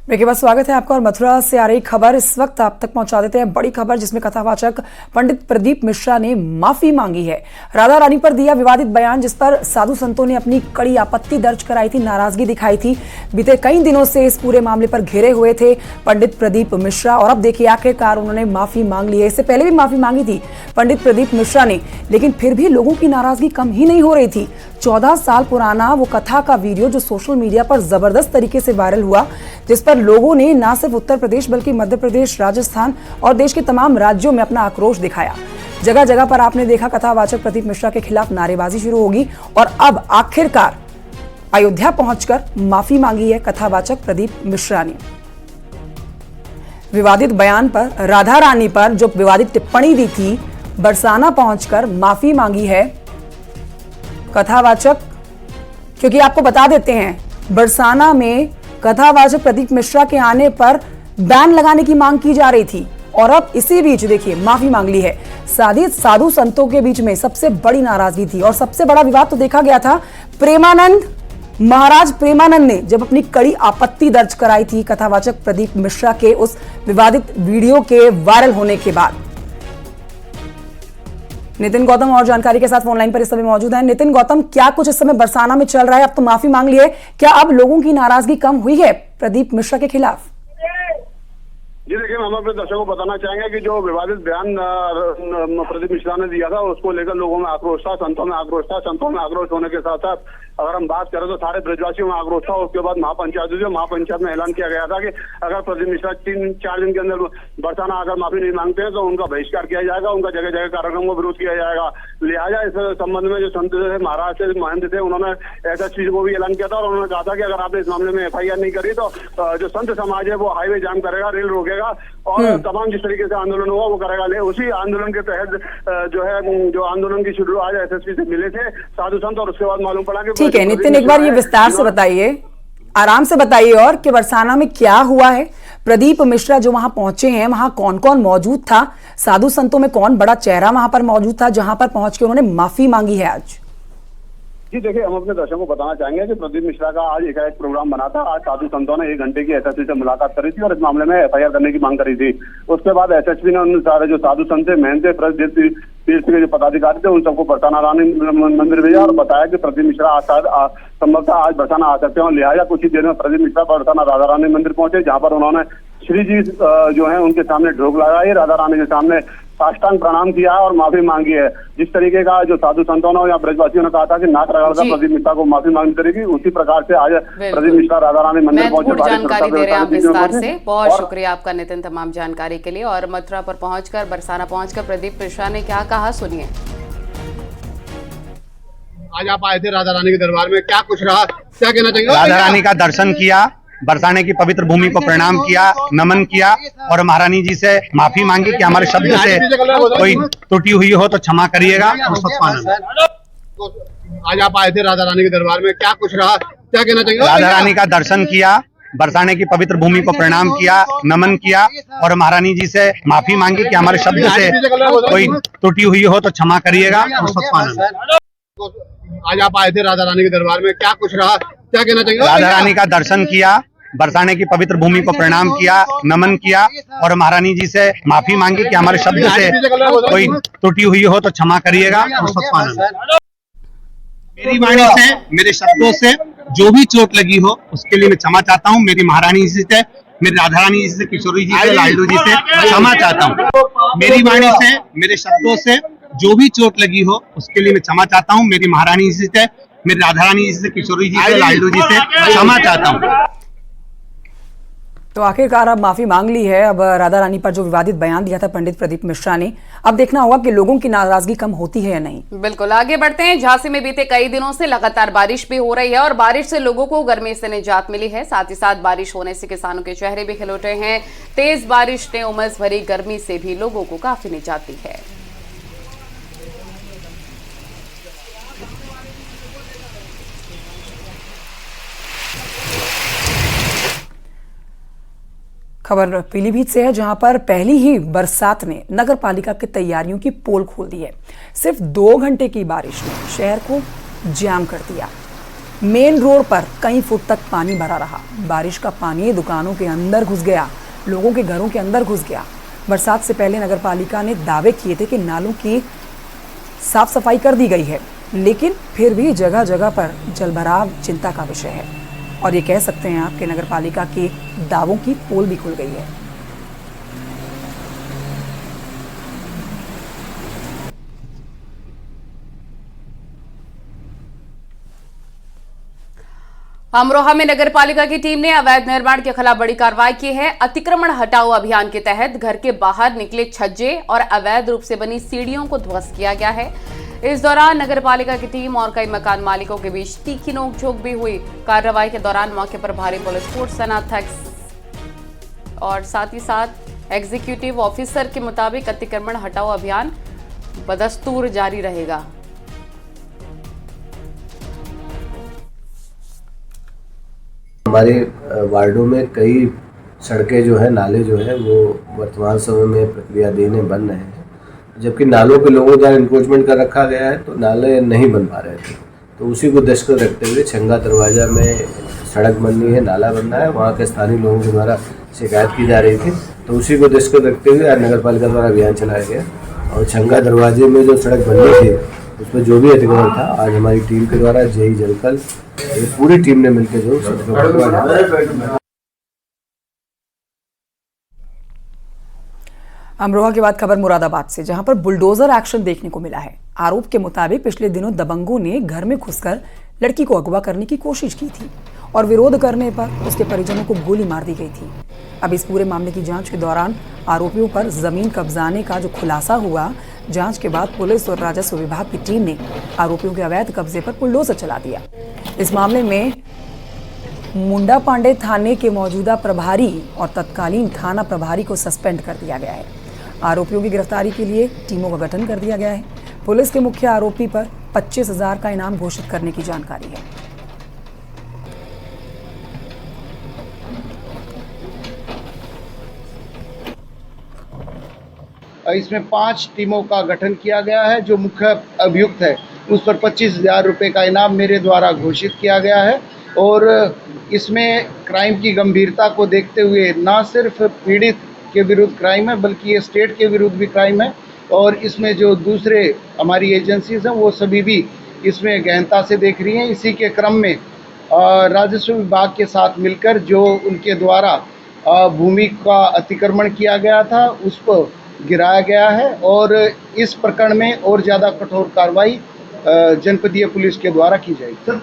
Break के बाद स्वागत है आपका और मथुरा से आ रही खबर इस वक्त आप तक पहुंचा देते हैं। बड़ी खबर जिसमें कथावाचक पंडित प्रदीप मिश्रा ने माफी मांगी है। राधा रानी पर दिया विवादित बयान जिस पर साधु संतों ने अपनी कड़ी आपत्ति दर्ज कराई थी, नाराजगी दिखाई थी। बीते कई दिनों से इस पूरे मामले पर घिरे हुए थे पंडित प्रदीप मिश्रा और अब देखिए आखिरकार उन्होंने माफी मांग ली है। इससे पहले भी माफी मांगी थी पंडित प्रदीप मिश्रा ने, लेकिन फिर भी लोगों की नाराजगी कम ही नहीं हो रही थी। 14 साल पुराना वो कथा का वीडियो जो सोशल मीडिया पर जबरदस्त तरीके से वायरल हुआ, जिस पर लोगों ने न सिर्फ उत्तर प्रदेश बल्कि मध्य प्रदेश, राजस्थान और देश के तमाम राज्यों में अपना आक्रोश दिखाया। जगह जगह पर आपने देखा कथावाचक प्रदीप मिश्रा के खिलाफ नारेबाजी शुरू होगी और अब आखिरकार अयोध्या पहुंचकर माफी मांगी है कथावाचक प्रदीप मिश्रा ने। विवादित बयान पर, राधा रानी पर जो विवादित टिप्पणी दी थी, बरसाना पहुंचकर माफी मांगी है कथावाचक। क्योंकि आपको बता देते हैं, बरसाना में कथावाचक प्रदीप मिश्रा के आने पर बैन लगाने की मांग की जा रही थी और अब इसी बीच देखिए माफी मांग ली है। साधु संतों के बीच में सबसे बड़ी नाराजगी थी और सबसे बड़ा विवाद तो देखा गया था प्रेमानंद, महाराज प्रेमानंद ने जब अपनी कड़ी आपत्ति दर्ज कराई थी कथावाचक प्रदीप मिश्रा के उस विवादित वीडियो के वायरल होने के बाद। नितिन गौतम और जानकारी के साथ फोनलाइन पर इस समय मौजूद हैं। नितिन गौतम, क्या कुछ इस समय बरसाना में चल रहा है? अब तो माफी मांग ली है, क्या अब लोगों की नाराजगी कम हुई है प्रदीप मिश्रा के खिलाफ? जी देखिए, हम अपने दर्शकों को बताना चाहेंगे कि जो विवादित बयान प्रदीप मिश्रा ने दिया था उसको लेकर लोगों में आक्रोश था, संतों में आक्रोश था। संतों में आक्रोश होने के साथ साथ अगर हम बात करें तो सारे ब्रजवासियों में आक्रोश था। उसके बाद महापंचायत हुई, महापंचायत में ऐलान किया गया था कि अगर प्रदीप मिश्रा 3-4 दिन के अंदर बरसाना आकर माफी नहीं मांगते हैं तो उनका बहिष्कार किया जाएगा, उनका जगह जगह कार्यक्रम को विरोध किया जाएगा। लिहाजा इस संबंध में जो संत थे, महाराज थे, महंत थे, उन्होंने एसएसपी को भी ऐलान किया था और उन्होंने कहा था कि अगर आपने इस मामले में FIR नहीं करी तो जो संत समाज है वो हाईवे जाम करेगा, रेल रोकेगा और तमाम जिस तरीके से आंदोलन होगा वो करेगा। उसी आंदोलन के तहत जो आंदोलन की शुरू आज SSP से मिले थे साधु संत और उसके बाद मालूम पड़ा कि ठीक है नितिन, एक बार ये विस्तार से बताइए, आराम से बताइए और कि बरसाना में क्या हुआ है। प्रदीप मिश्रा जो वहां पहुंचे हैं वहां कौन कौन मौजूद था, साधु संतों में कौन बड़ा चेहरा वहां पर मौजूद था जहां पर पहुंच के उन्होंने माफी मांगी है आज? जी देखिए, हम अपने दर्शकों को बताना चाहेंगे कि प्रदीप मिश्रा का आज एक प्रोग्राम बना था। आज साधु संतों ने 1 घंटे की SSP से मुलाकात करी थी और इस मामले में FIR करने की मांग करी थी। उसके बाद SSP ने उन सारे जो साधु संत थे, महंत थे, तीर्थ के जो पदाधिकारी थे, उन सबको बरसाना रानी मंदिर भेजा और बताया कि प्रदीप मिश्रा संभवतः आज बरसाना आ सकते हैं। और लिहाजा कुछ ही देर में प्रदीप मिश्रा बरसाना राधा रानी मंदिर पहुंचे, जहां पर उन्होंने श्री जी जो है उनके सामने ढोक लगाई, राधा रानी के सामने साष्टांग प्रणाम किया और माफी मांगी है। जिस तरीके का जो साधु संतों ने या ब्रजवासियों ने कहा था कि नाक रगड़कर प्रदीप मिश्रा को माफी मांगनी करेगी, उसी प्रकार से आज प्रदीप मिश्रा राधा रानी मंदिर पहुंचे। जानकारी दे रहे हैं आप विस्तार से, बहुत शुक्रिया आपका नितिन तमाम जानकारी के लिए। और मथुरा पर पहुंचकर, बरसाना पहुंचकर प्रदीप मिश्रा ने क्या कहा, सुनिए। आज आप आए थे राधा रानी के दरबार में, क्या कुछ रहा, क्या कहना चाहिए? राधा रानी का दर्शन किया, बरसाने की पवित्र भूमि को प्रणाम किया, नमन किया और महारानी जी से माफी मांगी कि हमारे शब्द से कोई त्रुटि हुई हो तो क्षमा करिएगा। आज आप आए थे राधा रानी के दरबार में, क्या कुछ रहा, क्या कहना चाहिए? राधा रानी का दर्शन किया, बरसाने की पवित्र भूमि को प्रणाम किया, नमन किया और महारानी जी से माफी मांगी कि हमारे शब्द से कोई त्रुटि हुई हो तो क्षमा करिएगा। आज आप आए थे राधा रानी के दरबार में, क्या कुछ रहा, क्या कहना चाहिए? राधा रानी का दर्शन किया, बरसाने की पवित्र भूमि को प्रणाम किया, नमन किया और महारानी जी से माफी मांगी कि हमारे शब्द से कोई त्रुटि हुई हो तो क्षमा करिएगा। मेरी वाणी से, मेरे शब्दों से जो भी चोट लगी हो उसके लिए मैं क्षमा चाहता हूँ। मेरी महारानी जी से, मेरी राधा रानी जी से, किशोरी जी से, लालडू जी से क्षमा चाहता हूँ। मेरी वाणी से, मेरे शब्दों से जो भी चोट लगी हो उसके लिए मैं क्षमा चाहता हूँ। मेरी महारानी जी से, मेरी राधा रानी जी से, किशोरी जी से, लालडू जी से क्षमा चाहता हूँ। तो आखिरकार अब माफी मांग ली है। अब राधा रानी पर जो विवादित बयान दिया था पंडित प्रदीप मिश्रा ने, अब देखना होगा कि लोगों की नाराजगी कम होती है या नहीं। बिल्कुल, आगे बढ़ते हैं। झांसी में बीते कई दिनों से लगातार बारिश भी हो रही है और बारिश से लोगों को गर्मी से निजात मिली है। साथ ही साथ बारिश होने से किसानों के चेहरे भी खिल उठे हैं। तेज बारिश ने उमस भरी गर्मी से भी लोगों को काफी निजात दी है। खबर पीलीभीत से है, जहां पर पहली ही बरसात ने नगर पालिका की तैयारियों की पोल खोल दी है। सिर्फ 2 घंटे की बारिश ने शहर को जाम कर दिया। मेन रोड पर कई फुट तक पानी भरा रहा। बारिश का पानी दुकानों के अंदर घुस गया, लोगों के घरों के अंदर घुस गया। बरसात से पहले नगरपालिका ने दावे किए थे कि नालों की साफ सफाई कर दी गई है, लेकिन फिर भी जगह जगह पर जलभराव चिंता का विषय है और ये कह सकते हैं आप कि नगरपालिका के दावों की पोल भी खुल गई है। अमरोहा में नगरपालिका की टीम ने अवैध निर्माण के खिलाफ बड़ी कार्रवाई की है। अतिक्रमण हटाओ अभियान के तहत घर के बाहर निकले छज्जे और अवैध रूप से बनी सीढ़ियों को ध्वस्त किया गया है। इस दौरान नगरपालिका की टीम और कई मकान मालिकों के बीच तीखी नोकझोंक भी हुई। कार्रवाई के दौरान मौके पर भारी पुलिस फोर्स तैनात था और साथ ही साथ एग्जीक्यूटिव ऑफिसर के मुताबिक अतिक्रमण हटाओ अभियान बदस्तूर जारी रहेगा। हमारे वार्डों में कई सड़कें जो है, नाले जो है वो वर्तमान समय में प्रक्रियाधीन बन रहे हैं, जबकि नालों के लोगों द्वारा इंक्रोचमेंट कर रखा गया है तो नाले नहीं बन पा रहे थे। तो उसी को दृष्टिगत रखते हुए छंगा दरवाजा में सड़क बननी है, नाला बनना है, वहाँ के स्थानीय लोगों के द्वारा शिकायत की जा रही थी। तो उसी को दृष्टिगत रखते हुए आज नगर पालिका द्वारा अभियान चलाया गया और छंगा दरवाजे में जो सड़क बननी थी उसमें जो भी अतिक्रमण था आज हमारी टीम के द्वारा जेई जलकल पूरी टीम ने मिलकर जो अमरोहा के बाद खबर मुरादाबाद से, जहां पर बुलडोजर एक्शन देखने को मिला है। आरोप के मुताबिक पिछले दिनों दबंगों ने घर में घुसकर लड़की को अगवा करने की कोशिश की थी और विरोध करने पर उसके परिजनों को गोली मार दी गई थी। अब इस पूरे मामले की जांच के दौरान आरोपियों पर जमीन कब्जाने का जो खुलासा हुआ, जांच के बाद पुलिस और राजस्व विभाग की टीम ने आरोपियों के अवैध कब्जे पर बुलडोजर चला दिया। इस मामले में मुंडा पांडे थाने के मौजूदा प्रभारी और तत्कालीन थाना प्रभारी को सस्पेंड कर दिया गया है। आरोपियों की गिरफ्तारी के लिए टीमों का गठन कर दिया गया है। पुलिस के मुख्य आरोपी पर 25,000 का इनाम घोषित करने की जानकारी है। इसमें 5 टीमों का गठन किया गया है। जो मुख्य अभियुक्त है उस पर 25,000 रुपये का इनाम मेरे द्वारा घोषित किया गया है और इसमें क्राइम की गंभीरता को देखते हुए न सिर्फ पीड़ित के विरुद्ध क्राइम है बल्कि ये स्टेट के विरुद्ध भी क्राइम है और इसमें जो दूसरे हमारी एजेंसीज हैं वो सभी भी इसमें गहनता से देख रही हैं। इसी के क्रम में राजस्व विभाग के साथ मिलकर जो उनके द्वारा भूमि का अतिक्रमण किया गया था उस पर गिराया गया है और इस प्रकरण में और ज़्यादा कठोर कार्रवाई जनपदीय पुलिस के द्वारा की जाएगी।